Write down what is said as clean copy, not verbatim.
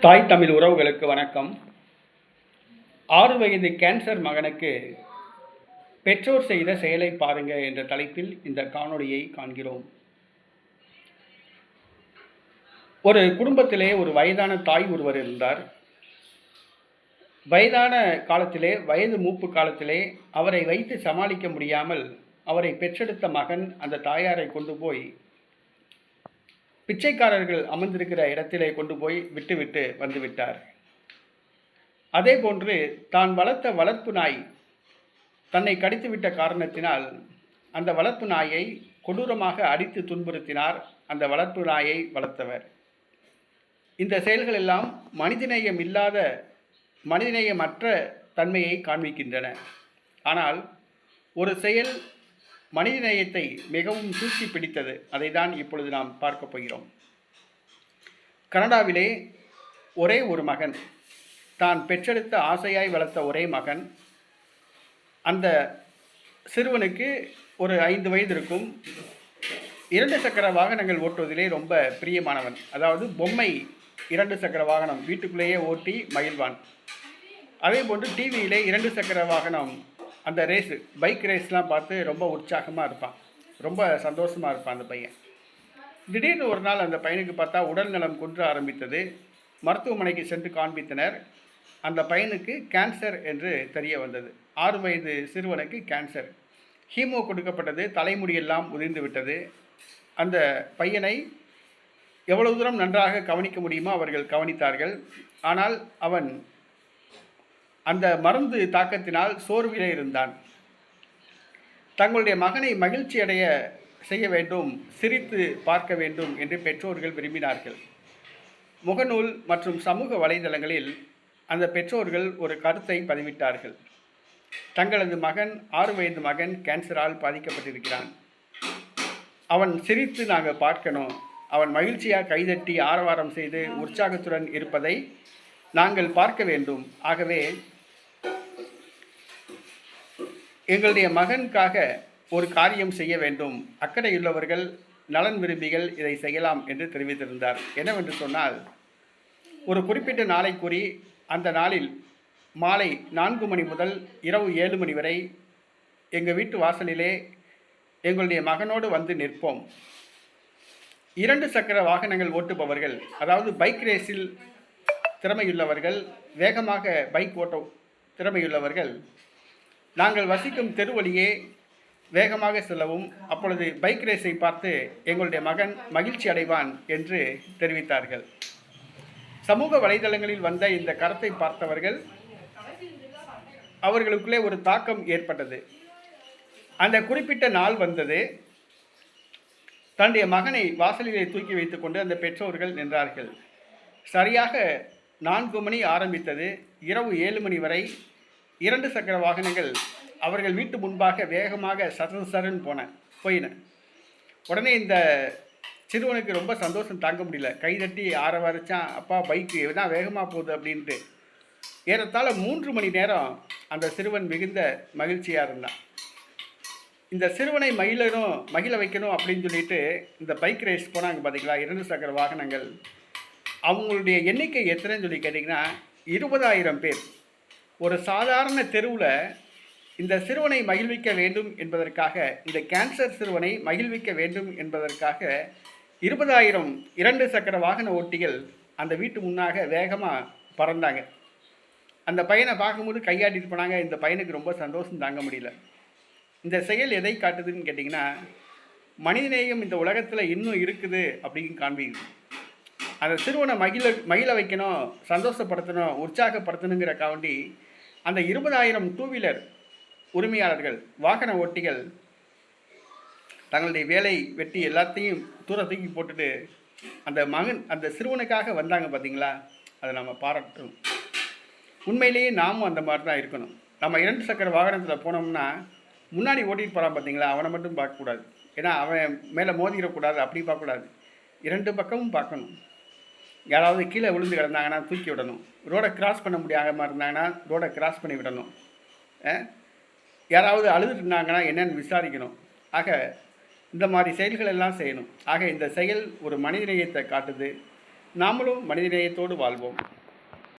தாய் தமிழ் உறவுகளுக்கு வணக்கம். 6 வயது கேன்சர் மகனுக்கு பெற்றோர் செய்த செயலை பாருங்க என்ற தலைப்பில் இந்த காணொளியை காண்கிறோம். ஒரு குடும்பத்திலே ஒரு வயதான தாய் ஒருவர் இருந்தார். வயதான காலத்திலே, வயது மூப்பு காலத்திலே அவரை வைத்து சமாளிக்க முடியாமல் அவரை பெற்றெடுத்த மகன் அந்த தாயாரை கொண்டு போய் பிச்சைக்காரர்கள் அமர்ந்திருக்கிற இடத்திலே கொண்டு போய் விட்டுவிட்டு வந்துவிட்டார். அதே போன்று தான் வளர்த்த வளர்ப்பு நாய் தன்னை கடித்துவிட்ட காரணத்தினால் அந்த வளர்ப்பு நாயை கொடூரமாக அடித்து துன்புறுத்தினார் அந்த வளர்ப்பு நாயை வளர்த்தவர். இந்த செயல்கள் எல்லாம் மனிதநேயமற்ற தன்மையை காண்பிக்கின்றன. ஆனால் ஒரு செயல் மனிதநேயத்தை மிகவும் தூக்கி பிடித்தது. அதை தான் இப்பொழுது நாம் பார்க்க போகிறோம். கனடாவிலே ஒரே ஒரு மகன், தான் பெற்றெடுத்த ஆசையாய் வளர்த்த ஒரே மகன். அந்த சிறுவனுக்கு ஒரு 5 வயது இருக்கும். 2 சக்கர வாகனங்கள் ஓட்டுவதிலே ரொம்ப பிரியமானவன். அதாவது பொம்மை 2 சக்கர வாகனம் வீட்டுக்குள்ளேயே ஓட்டி மகிழ்வான். அதே போன்று டிவியிலே 2 சக்கர வாகனம் அந்த பைக் ரேஸ்லாம் பார்த்து ரொம்ப உற்சாகமாக இருப்பான், ரொம்ப சந்தோஷமாக இருப்பான் அந்த பையன். திடீர்னு ஒரு நாள் அந்த பையனுக்கு பார்த்தா உடல் நலம் குன்ற ஆரம்பித்தது. மருத்துவமனைக்கு சென்று காண்பித்தனர். அந்த பையனுக்கு கேன்சர் என்று தெரிய வந்தது. 6 வயது சிறுவனுக்கு கேன்சர். ஹீமோ கொடுக்கப்பட்டது. தலைமுடியெல்லாம் உதிர்ந்து விட்டது. அந்த பையனை எவ்வளவு தூரம் நன்றாக கவனிக்க முடியுமோ அவர்கள் கவனித்தார்கள். ஆனால் அவன் அந்த மருந்து தாக்கத்தினால் சோர்விலே இருந்தான். தங்களுடைய மகனை மகிழ்ச்சி அடைய செய்ய வேண்டும், சிரித்து பார்க்க வேண்டும் என்று பெற்றோர்கள் விரும்பினார்கள். முகநூல் மற்றும் சமூக வலைதளங்களில் அந்த பெற்றோர்கள் ஒரு கருத்தை பதிவிட்டார்கள். தங்களது மகன் 6 வயது மகன் கேன்சரால் பாதிக்கப்பட்டிருக்கிறான். அவன் சிரித்து நாங்கள் பார்க்கணும், அவன் மகிழ்ச்சியாக கைதட்டி ஆரவாரம் செய்து உற்சாகத்துடன் இருப்பதை நாங்கள் பார்க்க வேண்டும். ஆகவே எங்களுடைய மகனுக்காக ஒரு காரியம் செய்ய வேண்டும், அக்கறையுள்ளவர்கள், நலன் விரும்பிகள் இதை செய்யலாம் என்று தெரிவித்திருந்தார். என்னவென்று சொன்னால், ஒரு குறிப்பிட்ட நாளை கூறி அந்த நாளில் மாலை 4 மணி முதல் இரவு 7 மணி வரை எங்கள் வீட்டு வாசலிலே எங்களுடைய மகனோடு வந்து நிற்போம். 2 சக்கர வாகனங்கள் ஓட்டுபவர்கள், அதாவது பைக் ரேஸில் திறமையுள்ளவர்கள், வேகமாக பைக் ஓட்ட திறமையுள்ளவர்கள், நாங்கள் வசிக்கும் தெருவழியே வேகமாக செல்லவும், அப்பொழுது பைக் ரேஸை பார்த்து எங்களுடைய மகன் மகிழ்ச்சி அடைவான் என்று தெரிவித்தார்கள். சமூக வலைதளங்களில் வந்த இந்த கருத்தை பார்த்தவர்கள், அவர்களுக்குள்ளே ஒரு தாக்கம் ஏற்பட்டது. அந்த குறிப்பிட்ட நாள் வந்தது. தன்னுடைய மகனை வாசலிலே தூக்கி வைத்துக்கொண்டு அந்த பெற்றோர்கள் நின்றார்கள். சரியாக 4 மணி ஆரம்பித்தது. இரவு 7 மணி வரை 2 சக்கர வாகனங்கள் அவர்கள் வீட்டு முன்பாக வேகமாக சரன்னு போயின. உடனே இந்த சிறுவனுக்கு ரொம்ப சந்தோஷம் தாங்க முடியல. கைதட்டி ஆரவாரிச்சான், அப்பா பைக்கு தான் வேகமாக போகுது அப்படின்ட்டு. ஏறத்தாழ 3 மணி நேரம் அந்த சிறுவன் மிகுந்த மகிழ்ச்சியாக இருந்தான். இந்த சிறுவனை மகிழ வைக்கணும் அப்படின்னு சொல்லிட்டு இந்த பைக் ரேஸ் போனாங்க பார்த்தீங்களா, 2 சக்கர வாகனங்கள். அவங்களுடைய எண்ணிக்கை எத்தனைன்னு சொல்லி கேட்டிங்கன்னா 20,000 பேர். ஒரு சாதாரண தெருவில் இந்த சிறுவனை மகிழ்விக்க வேண்டும் என்பதற்காக, இந்த கேன்சர் சிறுவனை மகிழ்விக்க வேண்டும் என்பதற்காக 20,000 2 சக்கர வாகன ஓட்டிகள் அந்த வீட்டு முன்னாக வேகமாக பறந்தாங்க. அந்த பையனை பார்க்கும்போது கையாட்டிட்டு போனாங்க. இந்த பையனுக்கு ரொம்ப சந்தோஷம் தாங்க முடியல. இந்த செயல் எதை காட்டுதுன்னு கேட்டிங்கன்னா, மனிதநேயம் இந்த உலகத்தில் இன்னும் இருக்குது அப்படின்னு காண்பிக்குது. அந்த சிறுவனை மகிழ வைக்கணும், சந்தோஷப்படுத்தணும், உற்சாகப்படுத்தணுங்கிற காண்டி அந்த 20,000 டூ வீலர் உரிமையாளர்கள், வாகன ஓட்டிகள் தங்களுடைய வேலை வெட்டி எல்லாத்தையும் தூக்கி போட்டுட்டு அந்த சிறுவனுக்காக வந்தாங்க பார்த்தீங்களா, அதை நம்ம பாராட்டணும். உண்மையிலேயே நாமும் அந்த மாதிரி தான் இருக்கணும். நம்ம 2 சக்கர வாகனத்தில் போனோம்னா முன்னாடி ஓட்டிகிட்டு போகிறான் பார்த்தீங்களா, அவனை மட்டும் பார்க்கக்கூடாது. ஏன்னா அவன் மேலே மோதிடக்கூடாது, அப்படி பார்க்கக்கூடாது. 2 பக்கமும் பார்க்கணும். யாராவது கீழே விழுந்து கிடந்தாங்கன்னா தூக்கி விடணும். ரோடை கிராஸ் பண்ண முடியாமல் இருந்தாங்கன்னா ரோடை கிராஸ் பண்ணி விடணும். யாராவது அழுதுட்டு இருந்தாங்கன்னா என்னென்னு விசாரிக்கணும். ஆக இந்த மாதிரி செயல்கள் எல்லாம் செய்யணும். ஆக இந்த செயல் ஒரு மனிதநேயத்தை காட்டுது. நாமளும் மனிதநேயத்தோடு வாழ்வோம்.